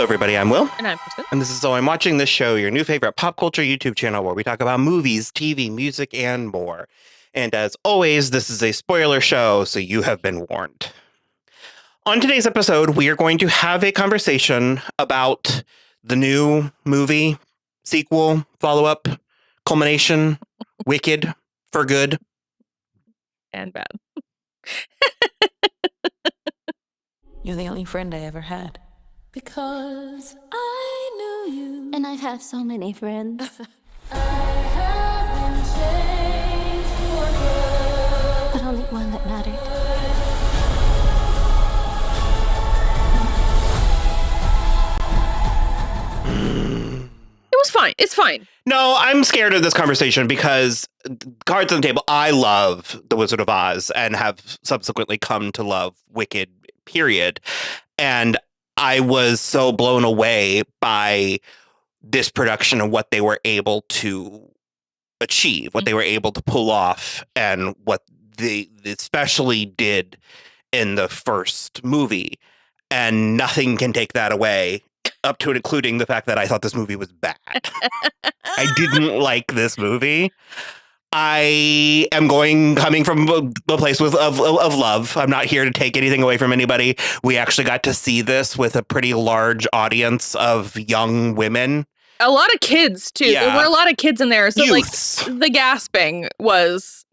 everybody. I'm Will. And I'm Kristin. And this is So I'm Watching This Show, your new favorite pop culture YouTube channel where we talk about movies, TV, music, and more. And as always, this is a spoiler show, so you have been warned. On today's episode, we are going to have a conversation about the new movie, sequel, follow-up, culmination, Wicked, for good. And bad. You're the only friend I ever had. Because I knew you. And I've had so many friends. I have been changed for good. But only one that mattered. It was fine. It's fine. No, I'm scared of this conversation because cards on the table, I love The Wizard of Oz and have subsequently come to love Wicked, period. And I was so blown away by this production and what they were able to achieve, what they were able to pull off, and what they especially did in the first movie. And nothing can take that away, up to and including the fact that I thought this movie was bad. I didn't like this movie. I am coming from a place of love. I'm not here to take anything away from anybody. We actually got to see this with a pretty large audience of young women. A lot of kids, too. Yeah. There were a lot of kids in there. So, Youths. like, the gasping was...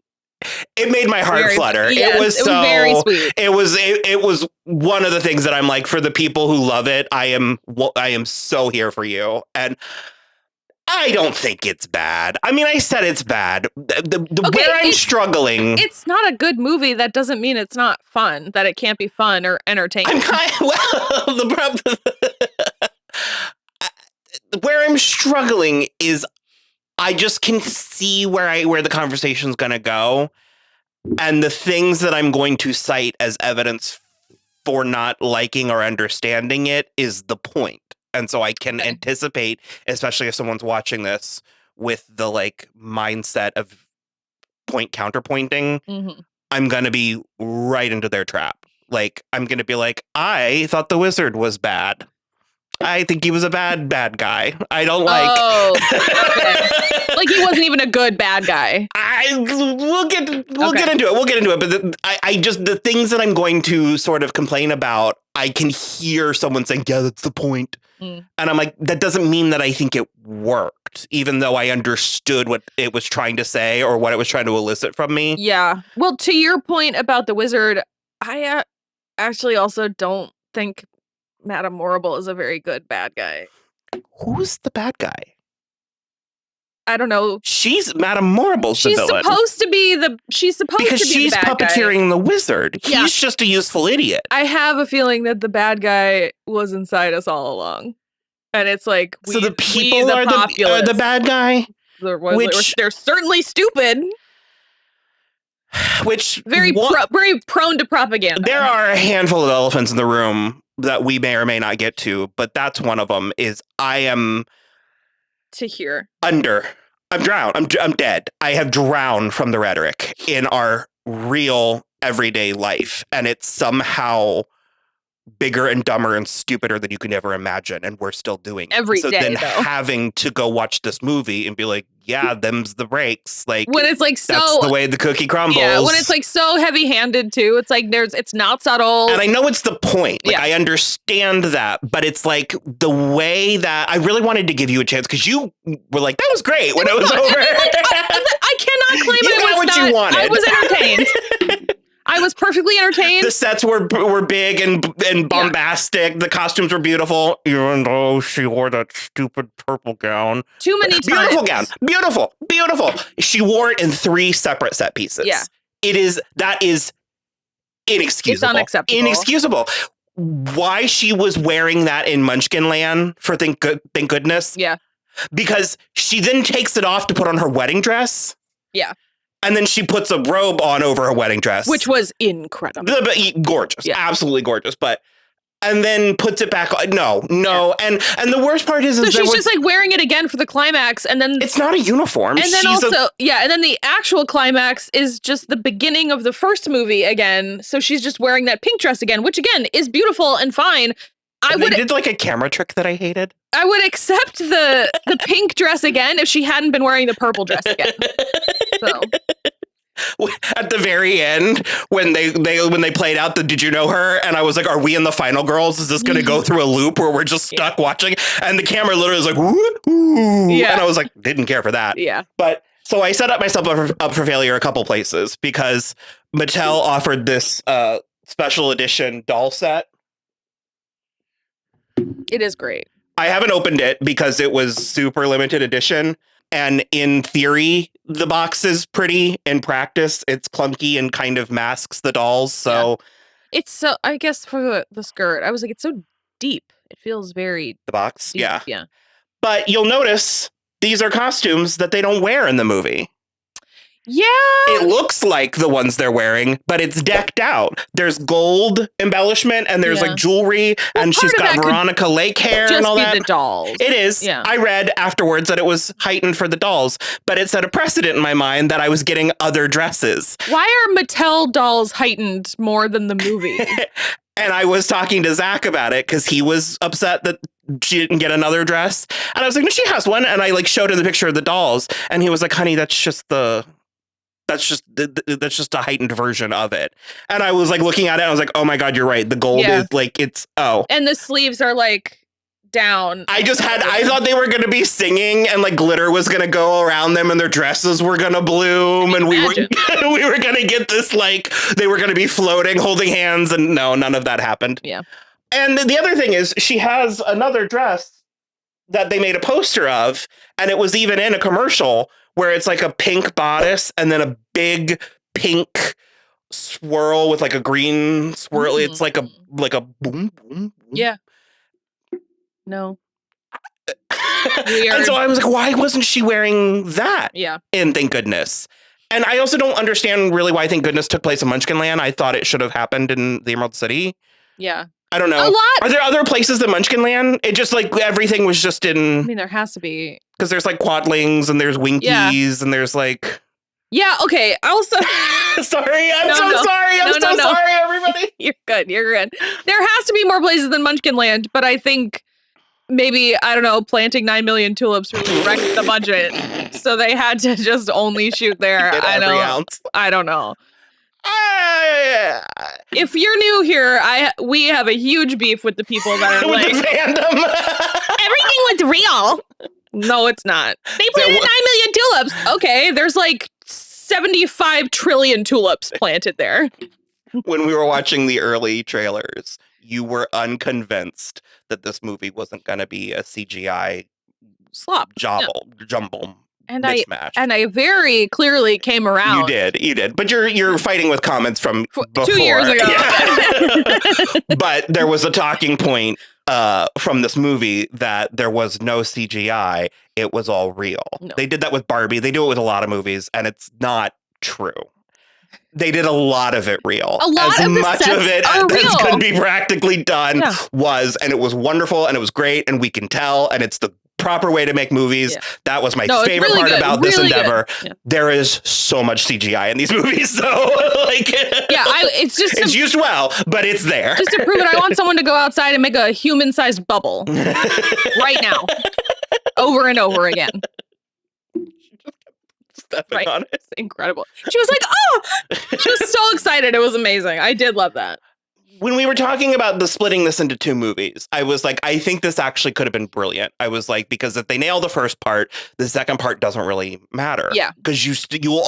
It made my heart flutter. Yes, it was very sweet. It was one of the things that I'm like, for the people who love it, I am so here for you. And I don't think it's bad. I mean, I said it's bad. Where I'm struggling. It's not a good movie. That doesn't mean it's not fun, that it can't be fun or entertaining. The problem, where I'm struggling is I just can see where the conversation's going to go. And the things that I'm going to cite as evidence for not liking or understanding it is the point. And so I can anticipate, especially if someone's watching this with the like mindset of counterpointing, I'm going to be right into their trap. Like, I'm going to be like, I thought the wizard was bad. I think he was a bad guy. I don't like. Oh, okay. Like he wasn't even a good bad guy. We'll get into it. We'll get into it. But I just, the things that I'm going to sort of complain about, I can hear someone saying, yeah, that's the point. And I'm like, that doesn't mean that I think it worked, even though I understood what it was trying to say or what it was trying to elicit from me. Yeah. Well, to your point about the wizard, I actually also don't think Madame Morrible is a very good bad guy. Who's the bad guy? I don't know. She's Madame Morrible's the villain. She's supposed because to be she's the bad puppeteering the wizard. Yeah. He's just a useful idiot. I have a feeling that the bad guy was inside us all along. And it's like, so the people are the bad guy? They're certainly stupid. Which very prone to propaganda. There are a handful of elephants in the room that we may or may not get to, but that's one of them. Is I am to hear I'm drowned. I'm dead. I have drowned from the rhetoric in our real everyday life, and it's somehow bigger and dumber and stupider than you can ever imagine, and we're still doing it. Every so day, then though. Having to go watch this movie and be like, yeah, them's the breaks. Like, when it's like that's the way the cookie crumbles. Yeah, when it's like so heavy-handed too. It's like it's not subtle. And I know it's the point. Like, I understand that, but it's like the way that I really wanted to give you a chance because you were like, that was great when it was over. I cannot claim you got what you wanted. I was entertained. I was perfectly entertained. The sets were big and bombastic. Yeah. The costumes were beautiful. Even though she wore that stupid purple gown. Too many times. Beautiful gown. Beautiful. She wore it in 3 separate set pieces. Yeah. That is inexcusable. It's unacceptable. Inexcusable. Why she was wearing that in Munchkin Land for thank goodness. Yeah. Because she then takes it off to put on her wedding dress. Yeah. And then she puts a robe on over her wedding dress. Which was incredible. Gorgeous. Yeah. Absolutely gorgeous. And then puts it back on. No. Yeah. And the worst part is... So she's just like wearing it again for the climax, and then... It's not a uniform. And then and then the actual climax is just the beginning of the first movie again. So she's just wearing that pink dress again, which again is beautiful and fine. I They would did like a camera trick that I hated. I would accept the pink dress again if she hadn't been wearing the purple dress again. So At the very end, when they played out the "Did you know her?" and I was like, "Are we in the final, girls? Is this going to go through a loop where we're just stuck watching?" And the camera literally was like, "Woo!" Yeah. And I was like, didn't care for that. yeah. But so I set up myself up for failure a couple places because Mattel offered this special edition doll set. It is great. I haven't opened it because it was super limited edition. And in theory, the box is pretty. In practice, it's clunky and kind of masks the dolls. So It's so, I guess for the skirt, I was like, it's so deep. It feels very the box, deep. yeah. Yeah. But you'll notice these are costumes that they don't wear in the movie. Yeah. It looks like the ones they're wearing, but it's decked out. There's gold embellishment and there's Yeah. like jewelry and she's part of got that could Veronica Lake hair Just and all be that. the dolls. It is. Yeah. I read afterwards that it was heightened for the dolls, but it set a precedent in my mind that I was getting other dresses. Why are Mattel dolls heightened more than the movie? And I was talking to Zach about it because he was upset that she didn't get another dress. And I was like, no, she has one. And I like showed him the picture of the dolls. And he was like, honey, that's just a heightened version of it. And I was like looking at it. And I was like, oh my God, you're right. The gold Yeah. is like, And the sleeves are like down. I thought they were going to be singing and like glitter was going to go around them and their dresses were going to bloom. And we were going to get this, like, they were going to be floating, holding hands. And no, none of that happened. Yeah. And the other thing is she has another dress that they made a poster of. And it was even in a commercial where it's like a pink bodice and then a big pink swirl with like a green swirl. Mm. It's like a boom, boom, boom. Yeah. No. And so I was like, why wasn't she wearing that? Yeah. And thank goodness. And I also don't understand really why Thank Goodness took place in Munchkinland. I thought it should have happened in the Emerald City. Yeah. I don't know. A lot. Are there other places than Munchkinland? It just like everything was just I in, mean, there has to be. because there's like Quadlings and there's Winkies and there's like. Yeah. Okay. Also. Sorry. I'm No, so no. sorry. I'm No, so no, no. sorry, everybody. You're good. You're good. There has to be more places than Munchkinland, but I think maybe, I don't know, planting 9 million tulips really wrecked the budget. So they had to just only shoot there. Get every ounce. I don't know. Ah, If you're new here, we have a huge beef with the people that are with like, the fandom. everything was real. No, it's not. They planted 9 million tulips. Okay, there's like 75 trillion tulips planted there. When we were watching the early trailers, you were unconvinced that this movie wasn't going to be a CGI Slop. jumble And mismatch. I very clearly came around. You did. But you're fighting with comments from before. 2 years ago. Yeah. But there was a talking point from this movie that there was no CGI. It was all real. No. They did that with Barbie. They do it with a lot of movies, and it's not true. They did a lot of it real. A lot as of the much sets of it are as real. could be practically done Yeah. and it was wonderful, and it was great, and we can tell, and it's the proper way to make movies. Yeah. That was my No, it's favorite really part good. about this Really good. endeavor. Yeah. There is so much CGI in these movies, so like, Yeah, it's just it's used well, but it's there. just to prove it. I want someone to go outside and make a human-sized bubble right now, over and over again. Stepping Right. on it. It's incredible. She was like, "Oh!" She was so excited. It was amazing. I did love that. When we were talking about splitting this into 2 movies, I was like, I think this actually could have been brilliant. I was like, because if they nail the first part, the second part doesn't really matter. Yeah. Because you will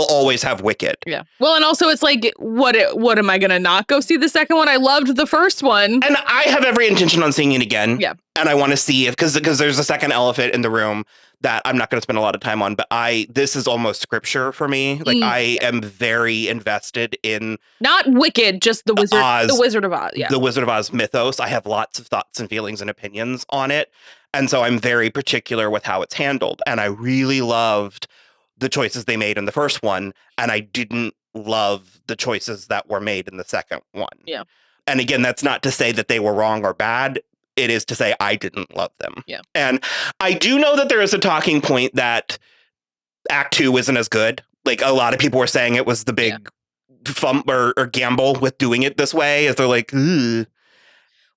always have Wicked. Yeah. Well, and also it's like, what am I gonna not go see the second one? I loved the first one. And I have every intention on seeing it again. Yeah. And I want to see if, because there's a second elephant in the room that I'm not going to spend a lot of time on, but this is almost scripture for me. Like, I am very invested in Not Wicked, just the Wizard, Oz. the Wizard of Oz. Yeah. the Wizard of Oz mythos. I have lots of thoughts and feelings and opinions on it. And so I'm very particular with how it's handled. And I really loved the choices they made in the first one. And I didn't love the choices that were made in the second one. Yeah. And again, that's not to say that they were wrong or bad. It is to say I didn't love them. Yeah. And I do know that there is a talking point that Act 2 isn't as good. Like, a lot of people were saying it was the big or gamble with doing it this way, as they're like, ugh.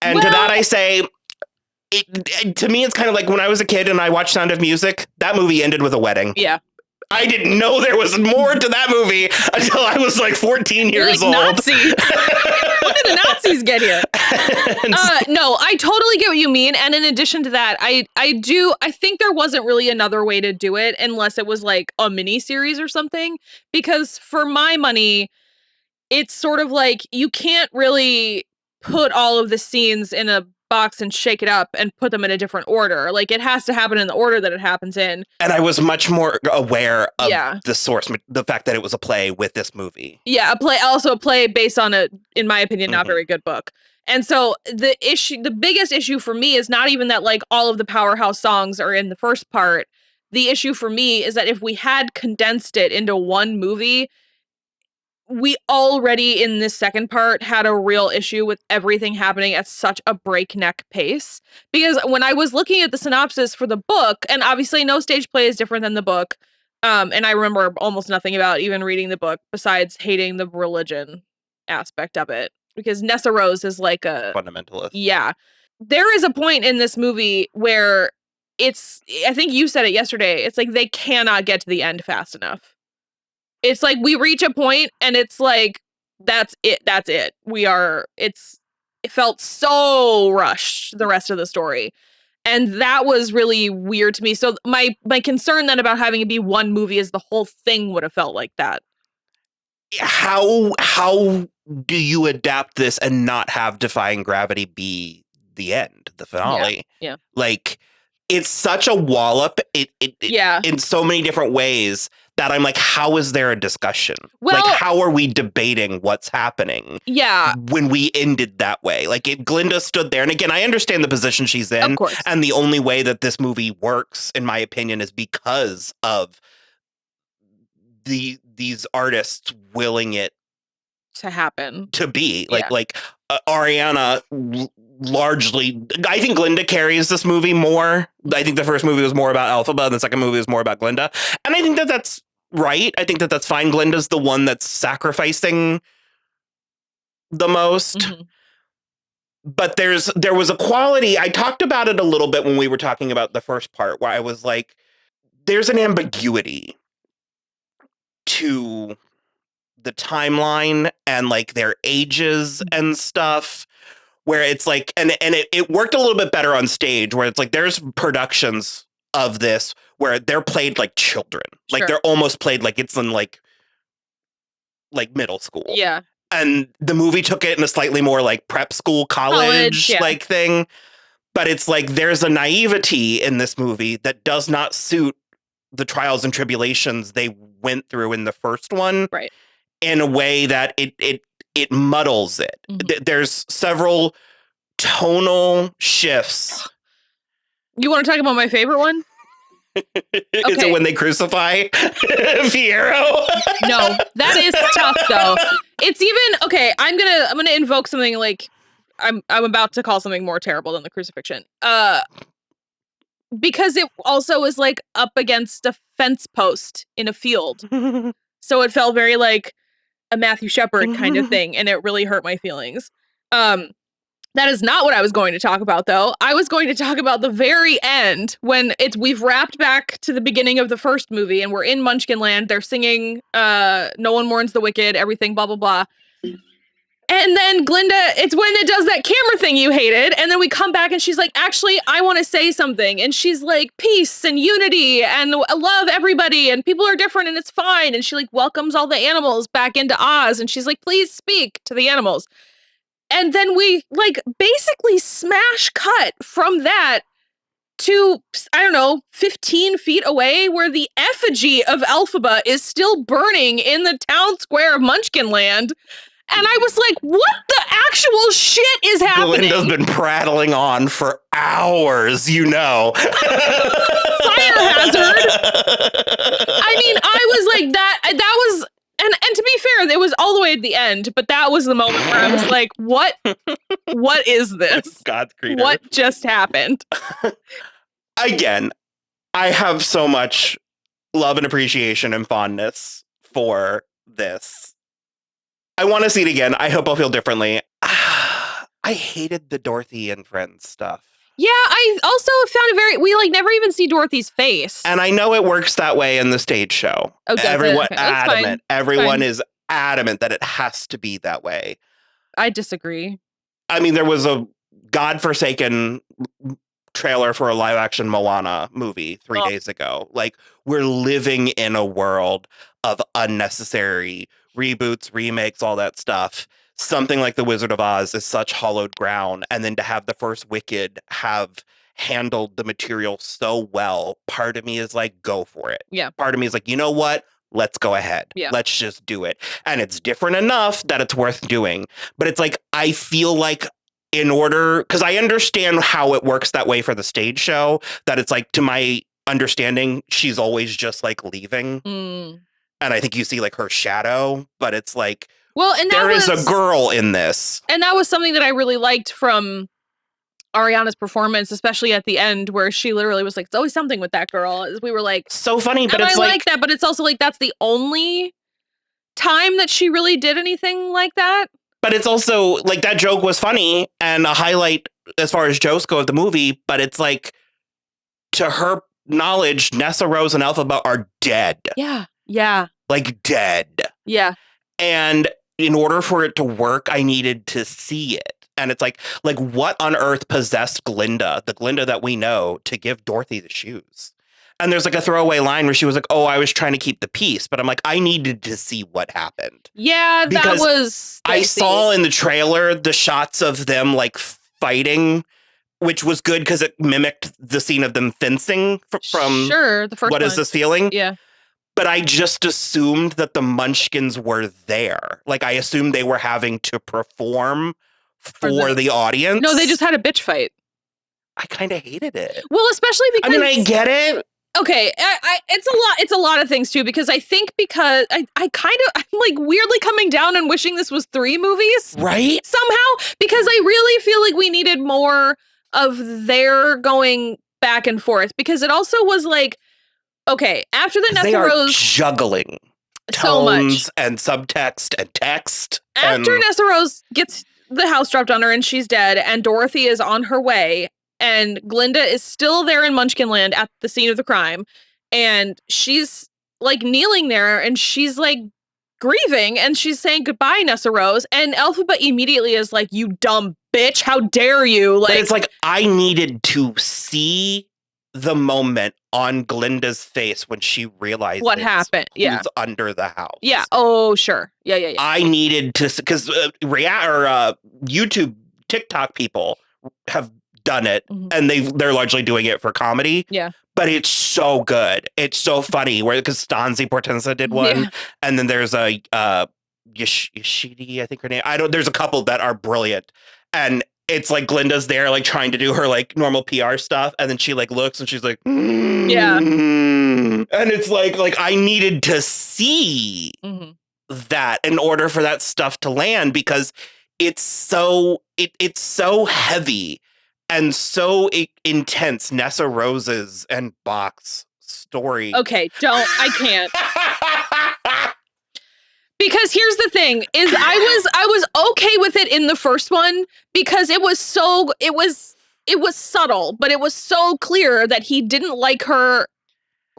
And to that I say, to me, it's kind of like when I was a kid and I watched Sound of Music, that movie ended with a wedding. Yeah. I didn't know there was more to that movie until I was like 14 years old. Nazis. When did the Nazis get here? No, I totally get what you mean. And in addition to that, I think there wasn't really another way to do it unless it was like a mini series or something. Because for my money, it's sort of like you can't really put all of the scenes in a box and shake it up and put them in a different order. Like it has to happen in the order that it happens in. And I was much more aware of the source, the fact that it was a play with this movie. Yeah, a play based on a, in my opinion, not very good book. And so the biggest issue for me is not even that like all of the powerhouse songs are in the first part. The issue for me is that if we had condensed it into one movie, we already in this second part had a real issue with everything happening at such a breakneck pace. Because when I was looking at the synopsis for the book, and obviously no stage play is different than the book, and I remember almost nothing about even reading the book besides hating the religion aspect of it. Because Nessa Rose is like a fundamentalist. Yeah. There is a point in this movie where I think you said it yesterday, it's like they cannot get to the end fast enough. It's like we reach a point and it's like, that's it. It felt so rushed, the rest of the story. And that was really weird to me. So my concern then about having it be one movie is the whole thing would have felt like that. How do you adapt this and not have Defying Gravity be the end, the finale? Yeah. Like, it's such a wallop in so many different ways that I'm like, how is there a discussion? Well, like, how are we debating what's happening? Yeah. When we ended that way. Like, Glinda stood there. And again, I understand the position she's in. Of course. And the only way that this movie works, in my opinion, is because of these artists willing it to happen. To be. Like Ariana largely, I think Glinda carries this movie more. I think the first movie was more about Elphaba and the second movie was more about Glinda. And I think that that's right. I think that that's fine. Glinda's the one that's sacrificing the most. Mm-hmm. But there was a quality, I talked about it a little bit when we were talking about the first part, where I was like, there's an ambiguity to the timeline and like their ages and stuff, where it's like, and it worked a little bit better on stage, where it's like there's productions of this where they're played like children. Sure. Like they're almost played like it's in like middle school. Yeah. And the movie took it in a slightly more like prep school, college like thing. But it's like there's a naivety in this movie that does not suit the trials and tribulations they went through in the first one. Right. In a way that it muddles it. Mm-hmm. There's several tonal shifts. You want to talk about my favorite one? Is it when they crucify Fiyero? No, that is tough though. It's even okay. I'm gonna invoke something like I'm about to call something more terrible than the crucifixion. Because it also is like up against a fence post in a field, so it felt very like a Matthew Shepard kind of thing, and it really hurt my feelings. That is not what I was going to talk about, though. I was going to talk about the very end when we've wrapped back to the beginning of the first movie and we're in Munchkin Land. They're singing No One Mourns the Wicked, everything, blah, blah, blah. And then Glinda, it's when it does that camera thing you hated. And then we come back and she's like, actually, I want to say something. And she's like, peace and unity and I love everybody and people are different and it's fine. And she like welcomes all the animals back into Oz. And she's like, please speak to the animals. And then we like basically smash cut from that to, I don't know, 15 feet away where the effigy of Elphaba is still burning in the town square of Munchkin Land. And I was like, what the actual shit is happening? Glinda's been prattling on for hours, you know. Fire hazard. I mean, I was like, that was, and to be fair, it was all the way at the end, but that was the moment where I was like, what is this? God's creature. What just happened? Again, I have so much love and appreciation and fondness for this. I want to see it again. I hope I'll feel differently. I I hated the Dorothy and Friends stuff. Yeah, I also found it we like never even see Dorothy's face. And I know it works that way in the stage show. Oh, does it? Everyone Okay, that's fine. adamant. Everyone is adamant that it has to be that way. I disagree. I mean, there was a godforsaken trailer for a live action Moana movie 3 days ago. Like, we're living in a world of unnecessary reboots, remakes, all that stuff. Something like The Wizard of Oz is such hollowed ground. And then to have the first Wicked have handled the material so well, part of me is like, go for it. Yeah. Part of me is like, you know what? Let's go ahead. Yeah. Let's just do it. And it's different enough that it's worth doing. But it's like, I feel like in order, because I understand how it works that way for the stage show, that it's like, to my understanding, she's always just like leaving. Mm. And I think you see like her shadow, but it's like, well, and there is a girl in this. And that was something that I really liked from Ariana's performance, especially at the end, where she literally was like, it's always something with that girl. We were like, so funny, but and it's I like that, but it's also like, that's the only time that she really did anything like that. But it's also like, that joke was funny and a highlight as far as jokes go of the movie. But it's like, to her knowledge, Nessa Rose and Elphaba are dead. Yeah. Yeah. Like, dead. Yeah. And in order for it to work, I needed to see it. And it's like what on earth possessed Glinda, the Glinda that we know, to give Dorothy the shoes? And there's like a throwaway line where she was like, oh, I was trying to keep the peace. But I'm like, I needed to see what happened. Yeah, because that was... I saw in the trailer the shots of them like fighting, which was good because it mimicked the scene of them fencing from sure, the first What one. Is This Feeling? Yeah. But I just assumed that the Munchkins were there. Like, I assumed they were having to perform for the audience. No, they just had a bitch fight. I kind of hated it. Well, especially because... I mean, I get it. Okay, it's a lot of things too, because I think I'm like weirdly coming down and wishing this was 3 movies. Right? Somehow, because I really feel like we needed more of their going back and forth, because it also was like, okay, after the Nessa Rose juggling so much tones and subtext and text. After Nessa Rose gets the house dropped on her and she's dead, and Dorothy is on her way, and Glinda is still there in Munchkinland at the scene of the crime, and she's like kneeling there and she's like grieving and she's saying goodbye, Nessa Rose, and Elphaba immediately is like, you dumb bitch, how dare you? Like, but it's like, I needed to see the moment on Glinda's face when she realized what happened. Yeah, who's under the house. Yeah. Oh, sure. Yeah. I needed to, because YouTube, TikTok people have done it, and they're largely doing it for comedy. Yeah. But it's so good. It's so funny. Because Stanzi Portenza did one, and then there's a Yoshidi, I think her name. There's a couple that are brilliant, and it's like Glinda's there, like trying to do her like normal PR stuff, and then she like looks and she's like, yeah, and it's like I needed to see that in order for that stuff to land, because it's so heavy and so intense. Nessa Rose's and Boq's story. Okay, I can't. Because here's the thing, is I was okay with it in the first one, because it was subtle, but it was so clear that he didn't like her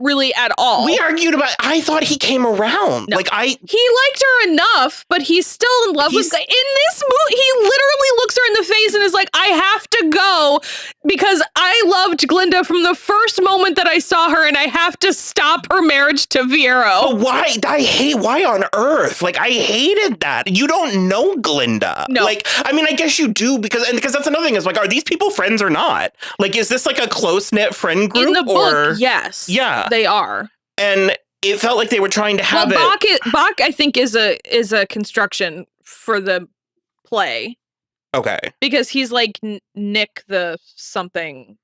really at all. We argued about, I thought he came around. No. He liked her enough, but he's still in love with, in this movie, he literally looks her in the face and is like, I have to go because I loved Glinda from the first moment that I saw her, and I have to stop her marriage to Fiyero. But why? Why on earth? Like, I hated that. You don't know Glinda. No. Like, I mean, I guess you do, because that's another thing, is like, are these people friends or not? Like, is this like a close-knit friend group? In the book, yes. Yeah. They are. And it felt like they were trying to have Boq, I think, is a construction for the play. Okay. Because he's like Nick the something.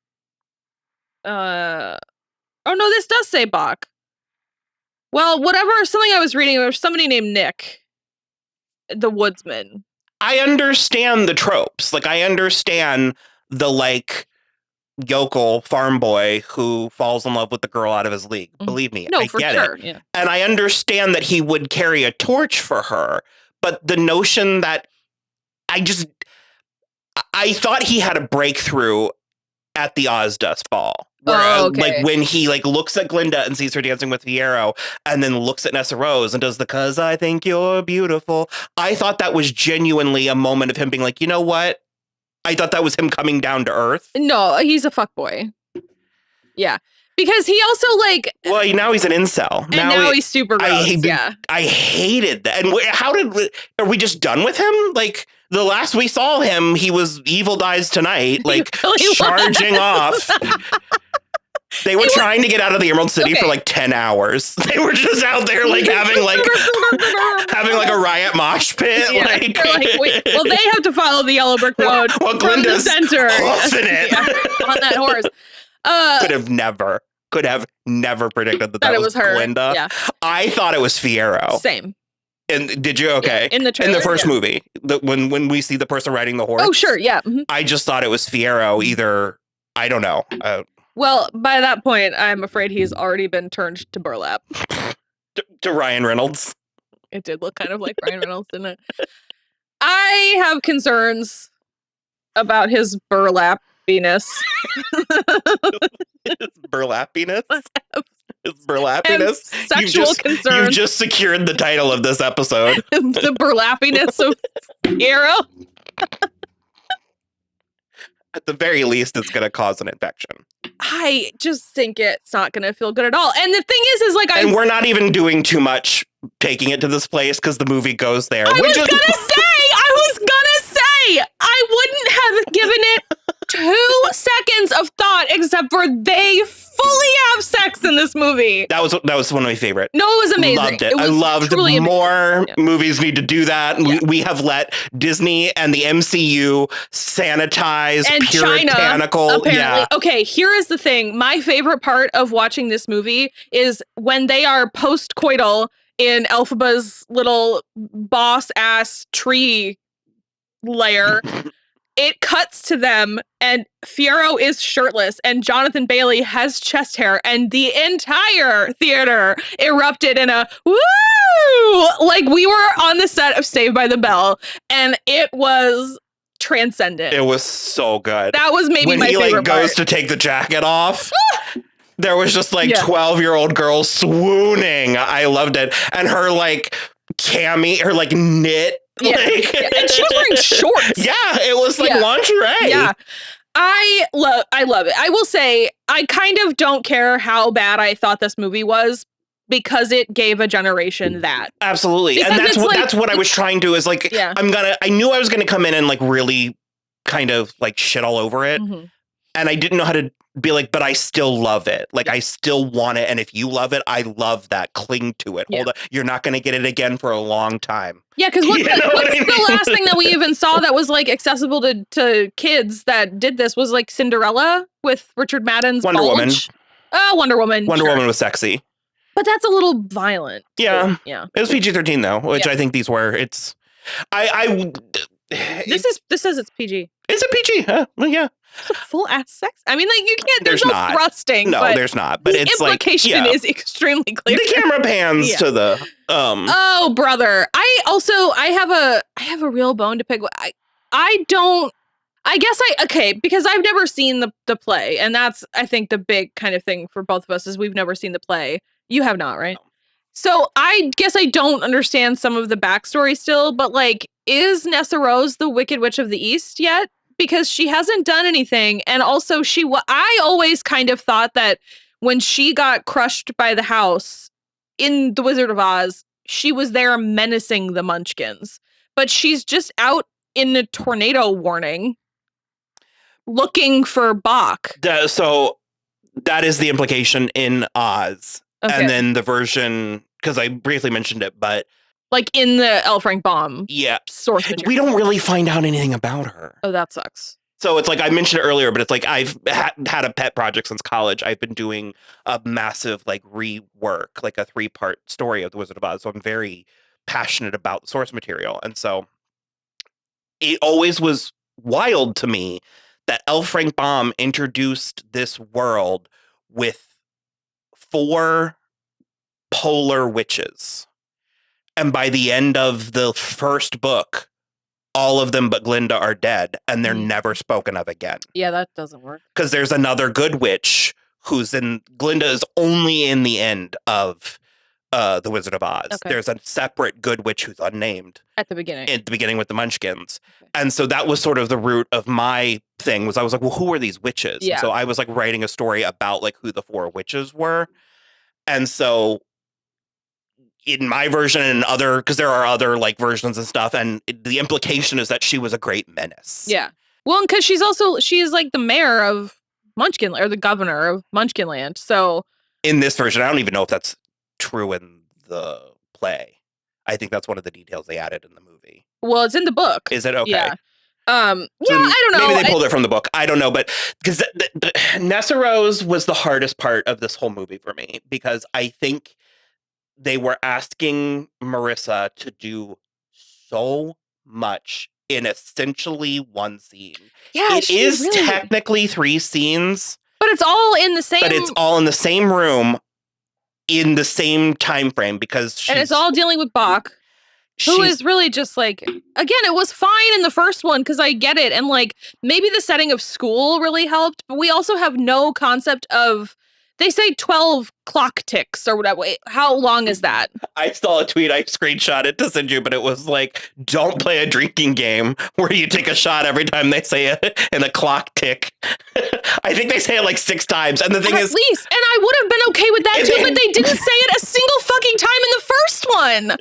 Oh no, this does say Boq. Well, something I was reading, there was somebody named Nick, the woodsman. I understand the tropes. Like, I understand the like yokel farm boy who falls in love with the girl out of his league. Believe me, no, I for get sure. it. Yeah. And I understand that he would carry a torch for her, but the notion that I thought he had a breakthrough at the Ozdust ball. Where, Okay. like when he like looks at Glinda and sees her dancing with Fiyero and then looks at Nessa Rose and does the "'cause I think you're beautiful." I thought that was genuinely a moment of him being like, you know what? I thought that was him coming down to earth. No, he's a fuckboy. Yeah. Because he also like Well, now he's an incel. and now he's super gross. I hated that. And are we just done with him? Like the last we saw him, he was Evil Dies Tonight, like really charging off. They were trying to get out of the Emerald City for like 10 hours. They were just out there like having like a riot mosh pit. Yeah, Like, wait, well, they have to follow the yellow brick road well, from the Glinda's center hoofing it. on that horse. could have never predicted that it was was her. Glinda. Yeah. I thought it was Fiyero. Same. And did you? Okay. Yeah, in the trailer, in the first movie, when we see the person riding the horse. Oh, sure. Yeah. Mhm. I just thought it was Fiyero. Either I don't know. Well, by that point, I'm afraid he's already been turned to burlap. To Ryan Reynolds. It did look kind of like Ryan Reynolds, didn't it? I have concerns about his burlapiness. Burlapiness. It's burlapiness. Sexual concerns. You've just secured the title of this episode. The burlapiness of Fiyero. At the very least, it's going to cause an infection. I just think it's not going to feel good at all. And the thing is like, and we're not even doing too much taking it to this place because the movie goes there. I was gonna say, I wouldn't have given it 2 seconds of thought except for they fully have sex in this movie. That was one of my favorite. No, it was amazing. Loved it. It was I loved truly more movies need to do that. Yeah. We have let Disney and the MCU sanitize and puritanical. China, apparently. Yeah. Okay, here is the thing. My favorite part of watching this movie is when they are post-coital in Elphaba's little boss-ass tree lair. It cuts to them and Fiyero is shirtless and Jonathan Bailey has chest hair and the entire theater erupted in a woo! Like we were on the set of Saved by the Bell and it was transcendent. It was so good. That was maybe when my he favorite goes part. to take the jacket off. There was just like Yeah. 12-year-old girls swooning. I loved it. And her like cami, her like knit. Yeah. Like, And she was wearing shorts. Yeah, it was like lingerie. Yeah. I love it. I will say I kind of don't care how bad I thought this movie was because it gave a generation that. Absolutely. Because And that's what I was trying to is like Yeah. I knew I was gonna come in and like really kind of like shit all over it. Mhm. And I didn't know how to be like, but I still love it. Like I still want it. And if you love it, I love that. Cling to it. Yeah. Hold on. You're not gonna get it again for a long time. Yeah, because what's You know what I the mean? last thing that we even saw that was like accessible to kids that did this was like Cinderella with Richard Madden's Wonder Woman. Wonder Woman. Wonder sure. Woman was sexy. But that's a little violent. Yeah. Yeah. It was PG-13 though, which Yeah. I think these were. It's This says it's PG. It's a PG, huh? Well, yeah. It's a full ass sex. I mean, like you can't. There's There's no not. thrusting. No, but there's not. But the it's like implication is extremely clear. the camera pans Yeah. to the Oh, brother. I have a real bone to pick with. Because I've never seen the play, and that's I think the big kind of thing for both of us is we've never seen the play. You have not, right? So I guess I don't understand some of the backstory still, but like, is Nessa Rose the Wicked Witch of the East yet? Because she hasn't done anything, and also I always kind of thought that when she got crushed by the house in The Wizard of Oz, she was there menacing the Munchkins, but she's just out in a tornado warning looking for Boq. So that is the implication in Oz. Okay. And then the version, because I briefly mentioned it, but Like in the L. Frank Baum yeah, source material. we don't really find out anything about her. Oh, that sucks. So it's like I mentioned it earlier, but it's like I've had a pet project since college. I've been doing a massive like rework, like a 3-part story of The Wizard of Oz. So I'm very passionate about the source material. And so it always was wild to me that L. Frank Baum introduced this world with 4 polar witches. And by the end of the first book, all of them but Glinda are dead and they're never spoken of again. Yeah, that doesn't work. Because there's another good witch who's in, Glinda is only in the end of The Wizard of Oz. Okay. There's a separate good witch who's unnamed At the beginning. at the beginning with the Munchkins. Okay. And so that was sort of the root of my thing, was I was like, well, who are these witches? Yeah. And so I was like writing a story about like who the 4 witches were. And so in my version and other, because there are other like versions and stuff, and the implication is that she was a great menace. Yeah. Well, because she's like the mayor of Munchkin, or the governor of Munchkinland. So In this version, I don't even know if that's true in the play. I think that's one of the details they added in the movie. well, it's in the book. Is it? Okay. Yeah. So I don't know. Maybe they pulled it from the book. I don't know, but because Nessa Rose was the hardest part of this whole movie for me, because I think they were asking Marissa to do so much in essentially one scene. Yeah, It is technically 3 scenes, but it's all in the same. but it's all in the same room in the same time frame, because and it's all dealing with Boq, who she's- is really just like, again, it was fine in the first one because I get it, and like maybe the setting of school really helped, but we also have no concept of. They say 12 clock ticks or whatever. Wait, how long is that? I saw a tweet, I screenshot it to send you, but it was like, don't play a drinking game where you take a shot every time they say it in a clock tick. I think they say it like 6 times. And the thing At is, least. And I would have been okay with that And too, then- but they didn't say it a single fucking time in the first one.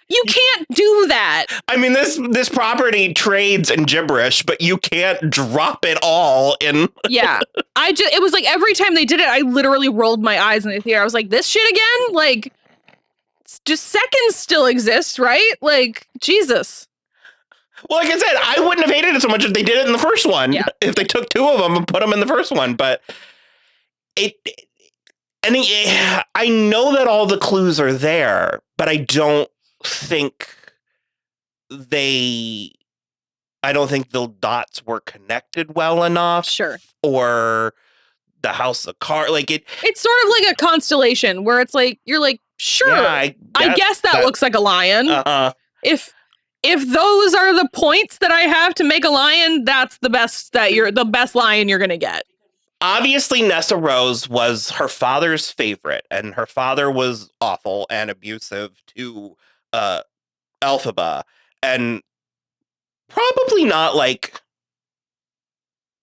You can't do that. I mean, this property trades in gibberish, but you can't drop it all in. Yeah. It was like every time they did it, I literally rolled my eyes in the theater. I was like, this shit again? Like, just seconds still exist, right? Like, Jesus. Well, like I said, I wouldn't have hated it so much if they did it in the first one. Yeah. If they took 2 of them and put them in the first one, but I know that all the clues are there, but I don't think the dots were connected well enough. Sure. Or the house of cards, like it. It's sort of like a constellation where it's like, you're like, sure, Yeah, I guess that looks like a lion. If those are the points that I have to make a lion, that's the best lion you're gonna get. Obviously, Nessa Rose was her father's favorite, and her father was awful and abusive to Elphaba, and probably not like,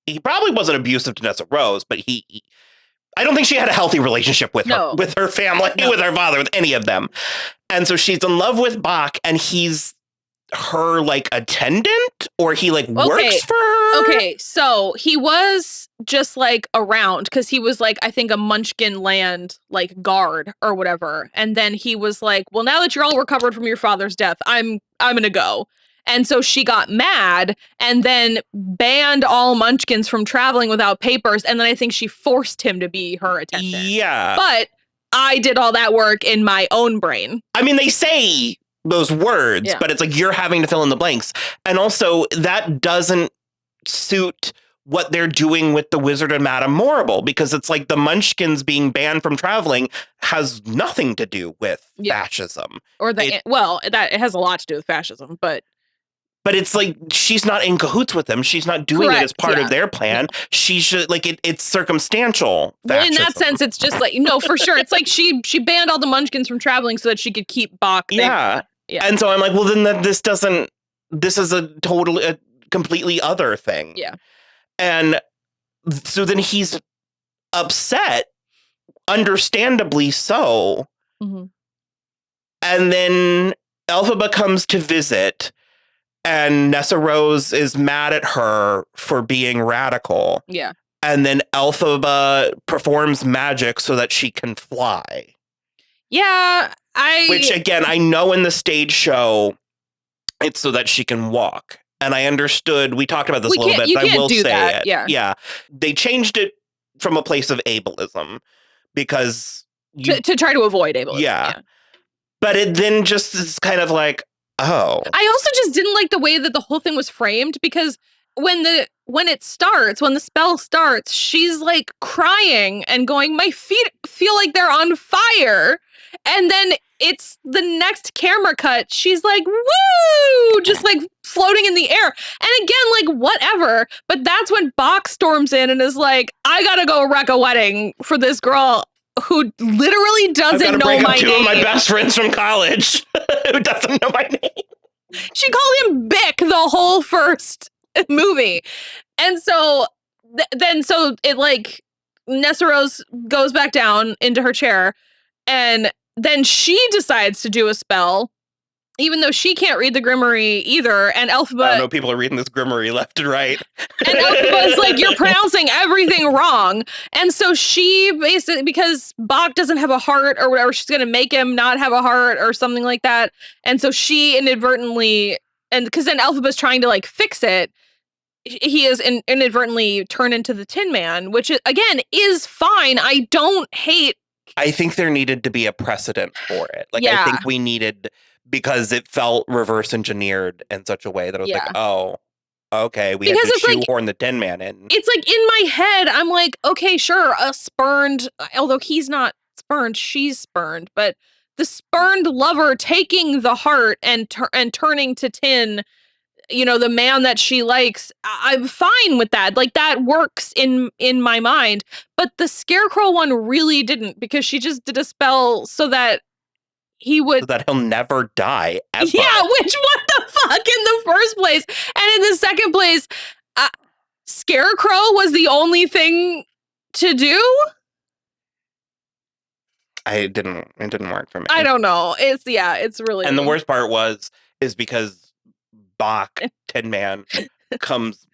he probably wasn't abusive to Nessa Rose, but I don't think she had a healthy relationship with No. her family, No. with her father, with any of them. And so she's in love with Boq, and he's her like attendant, or he like works for her. Okay, so he was just like around because he was like, I think, a Munchkin land like guard or whatever. And then he was like, well, now that you're all recovered from your father's death, I'm gonna go. And so she got mad and then banned all Munchkins from traveling without papers. And then I think she forced him to be her attendant. Yeah. But I did all that work in my own brain. I mean, they say those words, Yeah. but it's like you're having to fill in the blanks. And also, that doesn't suit what they're doing with the Wizard and Madame Morrible, because it's like the Munchkins being banned from traveling has nothing to do with fascism. Or it has a lot to do with fascism, but it's like she's not in cahoots with them. She's not doing it as Correct, part yeah. of their plan. She should, like, it's circumstantial well, in fascism. that sense, it's just like, no, for sure. It's like she banned all the Munchkins from traveling so that she could keep Boq there. Yeah. And so I'm like, well, then this is a completely other thing. Yeah. And so then he's upset, understandably so. Mhm. And then Elphaba comes to visit, and Nessa Rose is mad at her for being radical. Yeah. And then Elphaba performs magic so that she can fly. Yeah. Which, again, I know in the stage show, it's so that she can walk. And I understood, we talked about this a little bit, but I will say it. Yeah. They changed it from a place of ableism because to try to avoid ableism. Yeah. But it then just is kind of like, oh. I also just didn't like the way that the whole thing was framed, because when the spell starts, she's like crying and going, my feet feel like they're on fire. And then it's the next camera cut. She's like, woo, just like floating in the air. And again, like, whatever. But that's when Boq storms in and is like, I gotta go wreck a wedding for this girl who literally doesn't know my two name. of my best friends from college who doesn't know my name. She called him Bick the whole first movie. And so so it like Nessa Rose goes back down into her chair, and then she decides to do a spell, even though she can't read the Grimoire either. And Elphaba, I know people are reading this Grimoire left and right. And Elphaba's like, you're pronouncing everything wrong. And so she basically, because Boq doesn't have a heart or whatever, she's going to make him not have a heart or something like that. And so she inadvertently, and because then Elphaba's trying to like fix it, he is inadvertently turned into the Tin Man, which again is fine. I don't hate. I think there needed to be a precedent for it. Like, Yeah. I think we needed, because it felt reverse engineered in such a way that I was Yeah. like, oh, okay, we Because had to it's like- shoehorn the Tin Man in. It's like in my head, I'm like, okay, sure, a spurned, although he's not spurned, she's spurned, but the spurned lover taking the heart and turning to tin, you know, the man that she likes, I'm fine with that. Like, that works in my mind. But the Scarecrow one really didn't, because she just did a spell so that he would. So that he'll never die ever. Yeah, which, what the fuck, in the first place? And in the second place, Scarecrow was the only thing to do? It didn't work for me. I don't know. It's really. And the worst part is because Boq, Tin Man, comes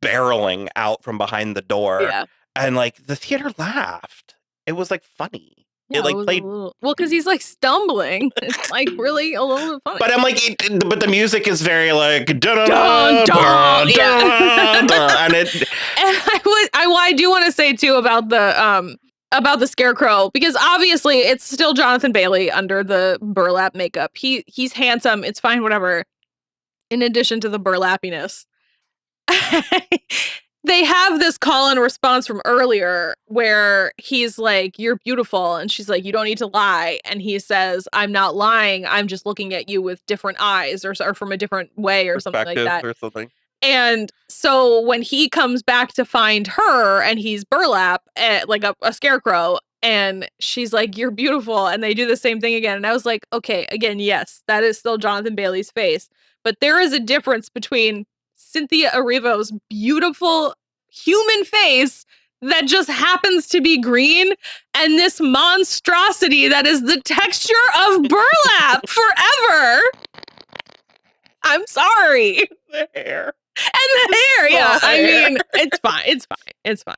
barreling out from behind the door. Yeah. And like the theater laughed. It was like funny. Yeah, it like was a played. little, well, because he's like stumbling. It's like really a little bit funny. But I'm like, but the music is very like dun, Dun, dun, yeah. and it. And I do want to say too about the Scarecrow, because obviously it's still Jonathan Bailey under the burlap makeup. He's handsome. It's fine, whatever. In addition to the burlapiness, they have this call and response from earlier where he's like, "You're beautiful," and she's like, "You don't need to lie." And he says, "I'm not lying. I'm just looking at you with different eyes, or from a different way, or something like that." Or something. And so when he comes back to find her, and he's burlap, like a scarecrow, and she's like, "You're beautiful," and they do the same thing again. And I was like, okay, again, yes, that is still Jonathan Bailey's face, but there is a difference between Cynthia Erivo's beautiful human face that just happens to be green, and this monstrosity that is the texture of burlap forever. I'm sorry. The hair. And the hair, yeah. I mean, it's fine. It's fine.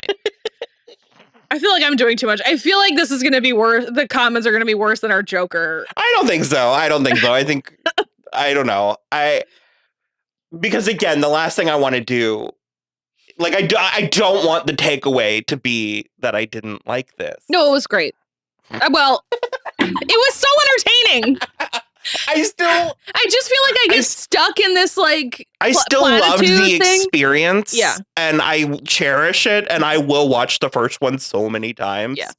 I feel like I'm doing too much. I feel like this is going to be worse. The comments are going to be worse than our Joker. I don't think so. I think, I don't know. Because again, the last thing I want to do, like, I don't want the takeaway to be that I didn't like this. No, it was great. Well, it was so entertaining. I just feel like I get stuck in this, like, I still loved the platitude thing. experience. Yeah. And I cherish it, and I will watch the first one so many times. Yeah.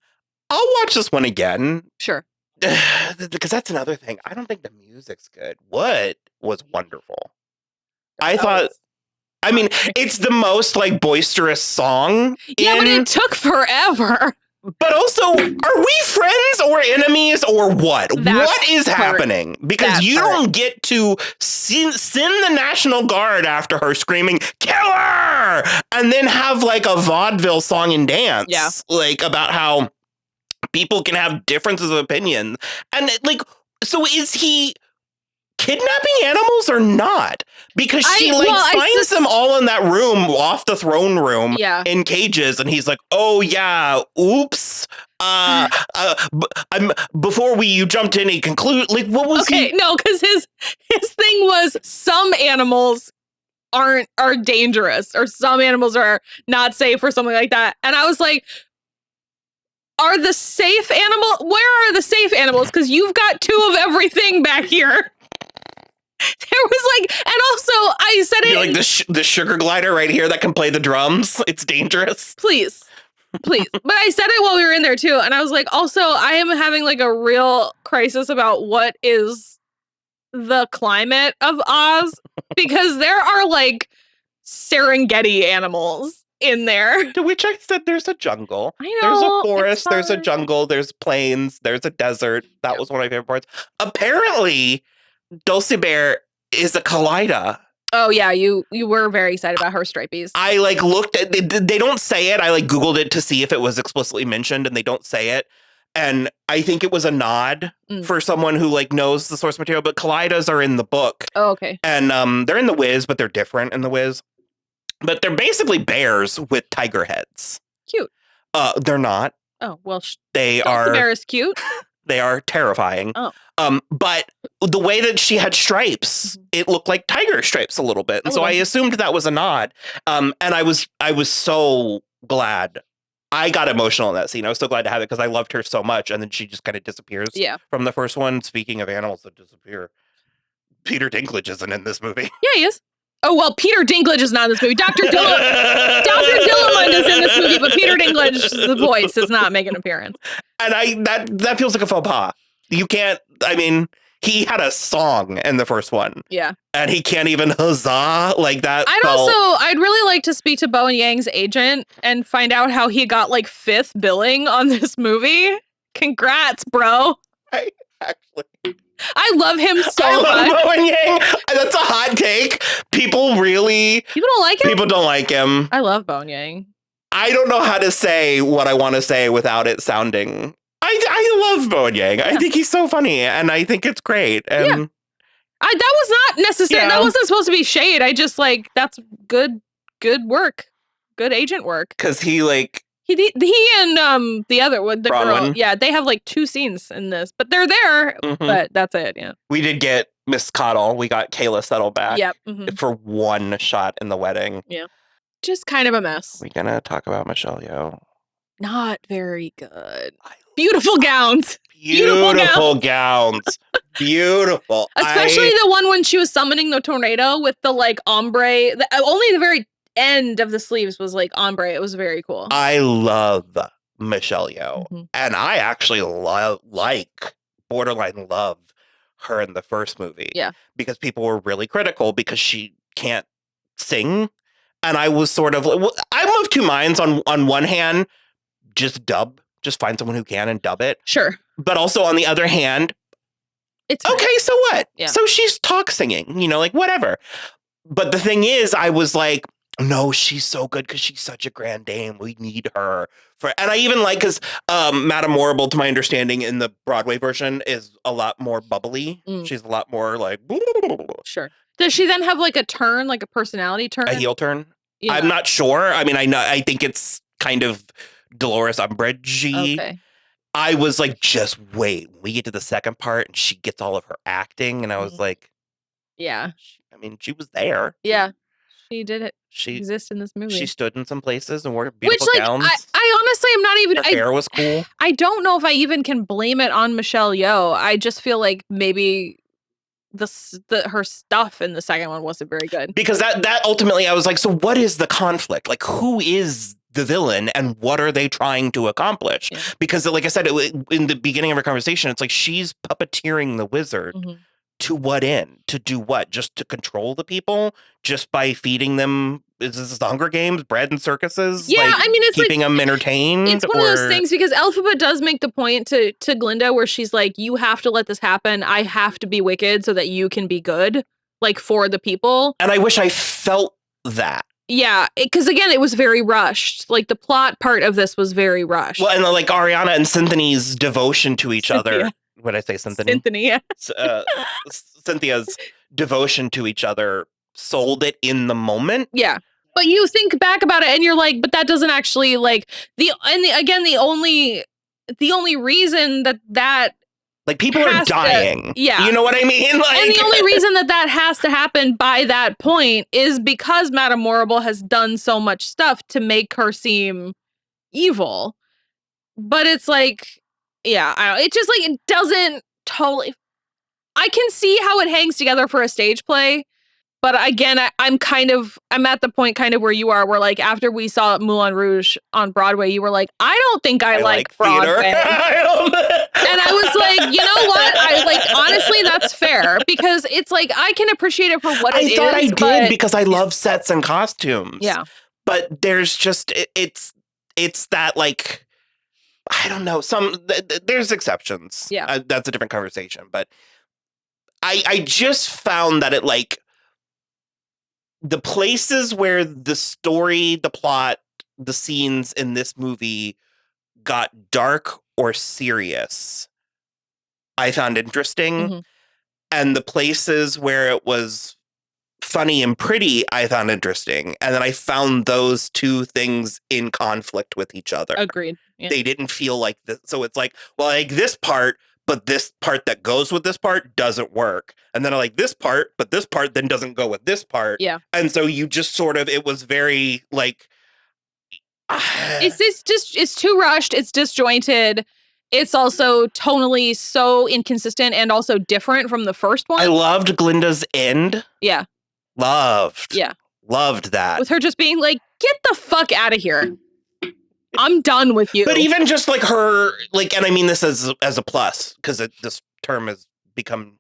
I'll watch this one again. Sure. Because that's another thing. I don't think the music's good. What was wonderful? I thought, I mean, it's the most like boisterous song. Yeah, but it took forever. But also, are we friends or enemies or what? What is happening? Because you don't get to send the National Guard after her screaming, "Kill her!" and then have like a vaudeville song and dance. Yeah. Like about how people can have differences of opinion. And like, so is he kidnapping animals or not? Because she finds them all in that room off the throne room in cages, and he's like, "Oh yeah, oops. Before you jumped in, he conclude like what was no, because his thing was some animals are dangerous, or some animals are not safe, or something like that. And I was like, where are the safe animals? Because you've got two of everything back here. There was like, and also I said You're like the sugar glider right here that can play the drums. It's dangerous. Please. But I said it while we were in there too. And I was like, also, I am having like a real crisis about what is the climate of Oz because there are like Serengeti animals in there. To which I said there's a jungle. I There's know, a it's forest, there's a fine. jungle, there's plains, there's a desert. That was one of my favorite parts. Apparently, Dulcibert is a Kaleida. Oh yeah, you were very excited about her stripies. I like looked at they don't say it. I like Googled it to see if it was explicitly mentioned, and they don't say it. And I think it was a nod for someone who like knows the source material. But Kaleidas are in the book. Oh, okay. And they're in the Wiz, but they're different in the Wiz. But they're basically bears with tiger heads. Cute. They're not. Oh well, They Dulcibert are. is cute. They are terrifying. Oh. But the way that she had stripes, it looked like tiger stripes a little bit. And so I assumed that was a nod. And I was so glad. I got emotional in that scene. I was so glad to have it because I loved her so much. And then she just kind of disappears from the first one. Speaking of animals that disappear, Peter Dinklage isn't in this movie. Yeah, he is. Oh, well, Peter Dinklage is not in this movie. Dr. Dillamond is in this movie, but Peter Dinklage, the voice, does not make an appearance. And that feels like a faux pas. You can't, I mean, he had a song in the first one. Yeah. And he can't even huzzah like that. I'd really like to speak to Bowen Yang's agent and find out how he got like 5th billing on this movie. Congrats, bro. I love him so much. I love Bowen Yang. That's a hot take. People don't like him? People don't like him. I love Bowen Yang. I don't know how to say what I want to say without it sounding. I love Bowen Yang. Yeah. I think he's so funny, and I think it's great. And that was not necessary. That wasn't supposed to be shade. I just like that's good work, good agent work. Because he and the other one, the Bronwyn. girl, they have like 2 scenes in this, but they're there. But that's it. Yeah, we did get Miss Cottle. We got Kayla Settle back. Yep. For one shot in the wedding. Yeah, just kind of a mess. We gonna talk about Michelle Yeoh? Not very good. Beautiful gowns. Beautiful gowns. Beautiful. Especially the one when she was summoning the tornado with the like ombre. Only the very end of the sleeves was like ombre. It was very cool. I love Michelle Yeoh. And I actually borderline love her in the first movie. Yeah. Because people were really critical because she can't sing. And I was sort of I'm of two minds. On one hand, just find someone who can and dub it. Sure. But also on the other hand, it's okay, so what? Yeah. So she's talk singing, like whatever. But the thing is, I was like, no, she's so good because she's such a grand dame. We need her and I even like because Madame Morrible, to my understanding, in the Broadway version is a lot more bubbly. She's a lot more like sure. Does she then have like a turn, like a personality turn? A heel turn? Yeah. I'm not sure. I mean, I think it's kind of Dolores Umbridge-y. Okay. I was like, just wait. We get to the second part and she gets all of her acting. And I was like, yeah. I mean, she was there. Yeah. She did it. She exists in this movie. She stood in some places and wore beautiful gowns. I honestly am not even. Her hair was cool. I don't know if I even can blame it on Michelle Yeoh. I just feel like maybe her stuff in the second one wasn't very good. Because that ultimately, I was like, so what is the conflict? Like, who is the villain and what are they trying to accomplish? Yeah. Because like I said, in the beginning of our conversation, it's like she's puppeteering the wizard. To what end? To do what? Just to control the people? Just by feeding them? Is this the Hunger Games? Bread and circuses? Yeah, like, I mean, it's keeping them entertained. It's one of those things because Elphaba does make the point to Glinda where she's like, you have to let this happen. I have to be wicked so that you can be good, like for the people. And I wish I felt that. Yeah, because again, it was very rushed. Like the plot part of this was very rushed. Well, and like Ariana and Cynthia's devotion to each other. What did I say, Cynthia? Cynthia. Cynthia's devotion to each other sold it in the moment. Yeah. But you think back about it and you're like, but that doesn't actually like the only reason that like people are dying. Yeah. You know what I mean? Like, and the only reason that has to happen by that point is because Madame Morrible has done so much stuff to make her seem evil. But it's like, yeah, it just like, it doesn't totally. I can see how it hangs together for a stage play, But again, I'm at the point kind of where you are, where like after we saw Moulin Rouge on Broadway, you were like, I don't think I like theater. Broadway. And I was like, you know what? I like, honestly, that's fair because it's like, I can appreciate it for what it is. I thought I did but because I love sets and costumes. yeah. But there's just, it's that like, I don't know, there's exceptions. Yeah. That's a different conversation. But I just found that it like, the places where the story, the plot, the scenes in this movie got dark or serious, I found interesting. Mhm. And the places where it was funny and pretty, I found interesting. And then I found those two things in conflict with each other. Agreed. Yeah. They didn't feel like this. So it's like, well, I like this part, but this part that goes with this part doesn't work. And then I like this part, but this part then doesn't go with this part. Yeah. And so you just sort of, it was very like, It's too rushed. It's disjointed. It's also tonally so inconsistent and also different from the first one. I loved Glinda's end. Yeah. Loved. Yeah. Loved that. With her just being like, get the fuck out of here. I'm done with you. But even just like her, like, and I mean this as a plus, because this term has become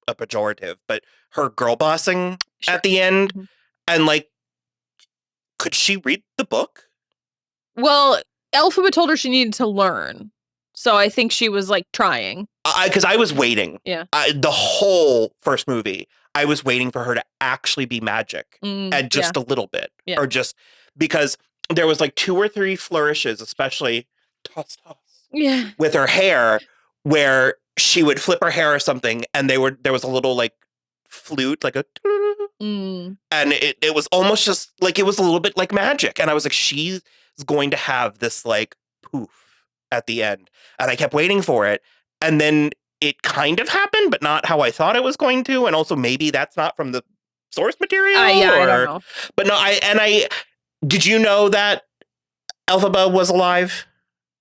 a pejorative, but her girl bossing Sure. at the end, Mhm. and like, could she read the book? Well, Elphaba told her she needed to learn. So I think she was like trying. Because I was waiting. Yeah. The whole first movie, I was waiting for her to actually be magic, and just a little bit, Yeah. or just because there was like 2 or 3 flourishes, especially toss Yeah. with her hair, where she would flip her hair or something, and there was a little like flute, like a, Mm. and it was almost just like, it was a little bit like magic, and I was like, she's going to have this like poof at the end, and I kept waiting for it, and then it kind of happened, but not how I thought it was going to, and also maybe that's not from the source material. Yeah, I don't know. But no, I did you know that Elphaba was alive?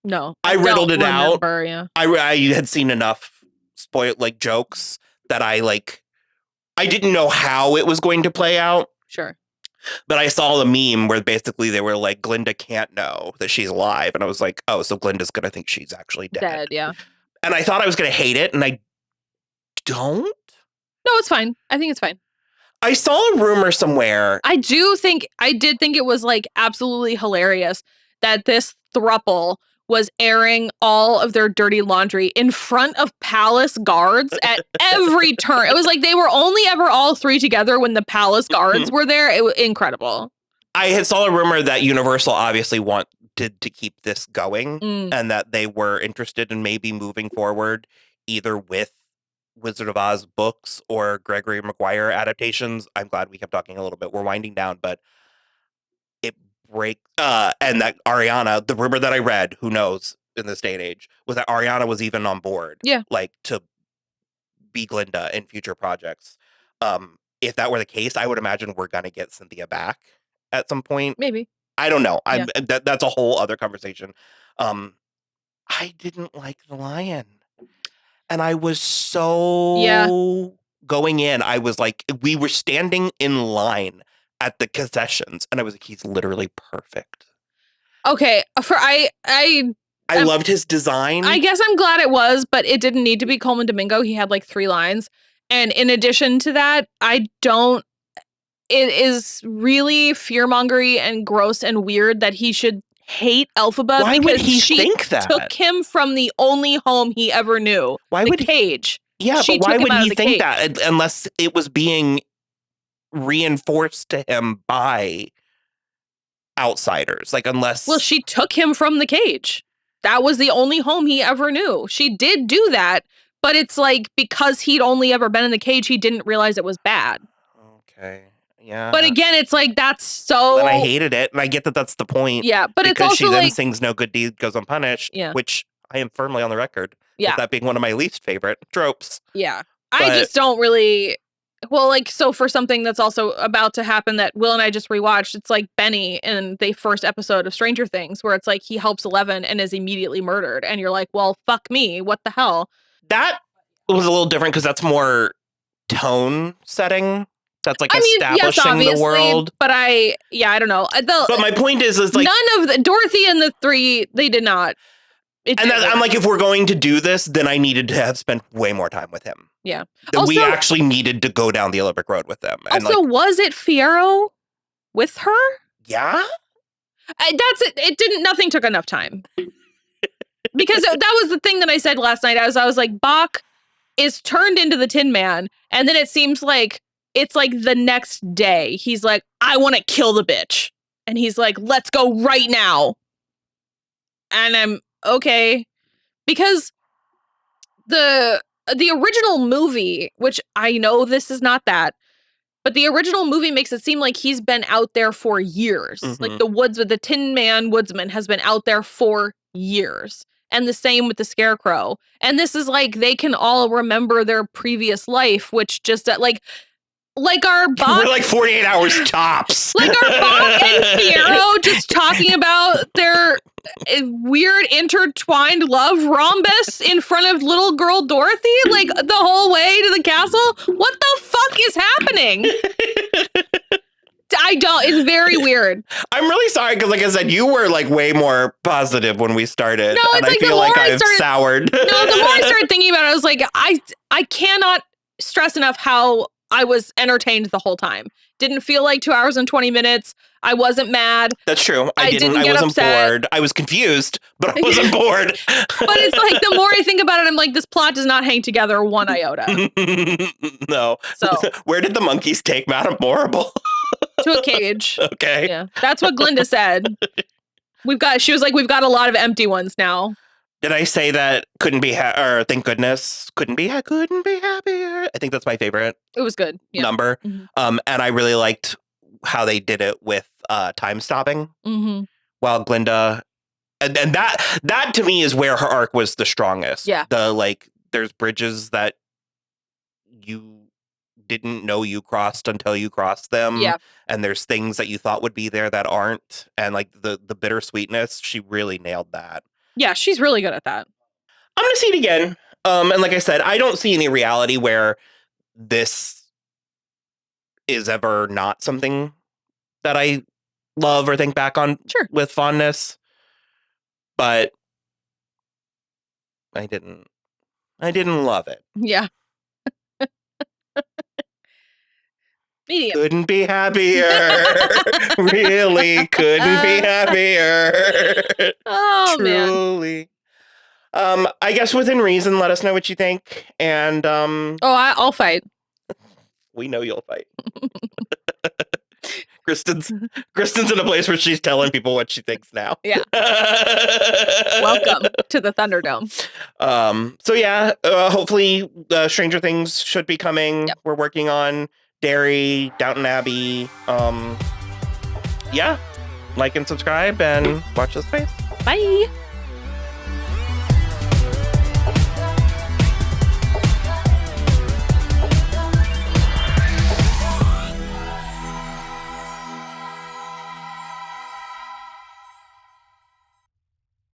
No. I riddled don't it out. remember, yeah. I had seen enough spoiled like jokes that I didn't know how it was going to play out, Sure. but I saw the meme where basically they were like, Glinda can't know that she's alive, and I was like, oh, so Glinda's gonna think she's actually dead. Yeah. And I thought I was gonna hate it, and I don't. No, it's fine. I think it's fine. I saw a rumor somewhere. I did think it was like absolutely hilarious that this throuple was airing all of their dirty laundry in front of palace guards at every turn. It was like they were only ever all 3 together when the palace guards were there. It was incredible. I had saw a rumor that Universal obviously wanted to keep this going, and that they were interested in maybe moving forward either with Wizard of Oz books or Gregory Maguire adaptations. I'm glad we kept talking a little bit. We're winding down, but it breaks. And that Ariana, the rumor that I read, who knows in this day and age, was that Ariana was even on board. Yeah. Like to be Glinda in future projects. If that were the case, I would imagine we're gonna get Cynthia back at some point. Maybe. I don't know. Yeah. That's a whole other conversation. I didn't like the lion. And I was so going in. I was like, we were standing in line at the concessions, and I was like, he's literally perfect. Okay, I loved his design. I guess I'm glad it was, but it didn't need to be Coleman Domingo. He had like 3 lines. And in addition to that, it is really fearmongery and gross and weird that he should hate Elphaba. Why because would he she think that? took him from the only home he ever knew. Why the would cage. Yeah, She but why took him would out of he the think cage. that unless it was being reinforced to him by outsiders? Like, unless... Well, she took him from the cage. That was the only home he ever knew. She did do that, but it's like because he'd only ever been in the cage, he didn't realize it was bad. Okay, yeah. But again, it's like that's so... And I hated it, and I get that that's the point. Yeah, but it's because also she then like... sings "No Good Deed Goes Unpunished," which I am firmly on the record. Yeah. With that being one of my least favorite tropes. Yeah. I just don't really... Well, like, so for something that's also about to happen that Will and I just rewatched, it's like Benny in the first episode of Stranger Things, where it's like he helps Eleven and is immediately murdered. And you're like, well, fuck me. What the hell? That was a little different because that's more tone setting. That's like I mean, yes, establishing obviously, the world. but I don't know. But my point is like none of the Dorothy and the three, they did not. and I'm like, if we're going to do this, then I needed to have spent way more time with him. Yeah. Then we Also- actually needed to go down the Olympic Road with them. And Also, like, was it Fiyero with her? yeah. That's it. It didn't. Nothing took enough time. Because that was the thing that I said last night. I was like, Boq is turned into the Tin Man, and then it seems like it's like the next day. He's like, I want to kill the bitch, and he's like, let's go right now. And I'm okay, because the original movie, which I know this is not that, but the original movie makes it seem like he's been out there for years. Like the Tin Man woodsman has been out there for years. And the same with the Scarecrow. And this is like they can all remember their previous life, which just like our Boq. We're like 48 hours tops. Like our Boq and Fiyero just talking about their weird intertwined love rhombus in front of little girl Dorothy, like the whole way to the castle. What the fuck is happening? I don't. It's very weird. I'm really sorry because, like I said, you were like way more positive when we started. No, it's and like I feel the like more I I've started- soured. No, the more I started thinking about it, I was like, I cannot stress enough how I was entertained the whole time. Didn't feel like 2 hours and 20 minutes. I wasn't mad. That's true. I didn't I get wasn't upset. bored. I was confused, but I wasn't bored. But it's like the more I think about it, I'm like, this plot does not hang together one iota. No. So Where did the monkeys take Madame Morrible? to a cage. Okay. Yeah, that's what Glinda said. She was like, we've got a lot of empty ones now. Did I say that couldn't be or thank goodness couldn't be happier? I think that's my favorite It was good. Yeah. number. Mhm. And I really liked how they did it with time stopping Mm-hmm. while Glinda and that to me is where her arc was the strongest. Yeah. The like there's bridges that you didn't know you crossed until you crossed them. Yeah. And there's things that you thought would be there that aren't. And like the bittersweetness, she really nailed that. Yeah, she's really good at that. I'm gonna see it again. And like I said, I don't see any reality where this is ever not something that I love or think back on Sure. with fondness. But I didn't love it. Yeah. Medium. Couldn't be happier. Really couldn't be happier. Oh, man. Truly. I guess within reason, let us know what you think. And Oh, I'll fight. we know you'll fight. Kristin's in a place where she's telling people what she thinks now. Yeah. Welcome to the Thunderdome. So yeah, hopefully Stranger Things should be coming. Yep. We're working on Derry, Downton Abbey. Yeah. Like and subscribe and watch this space. Bye.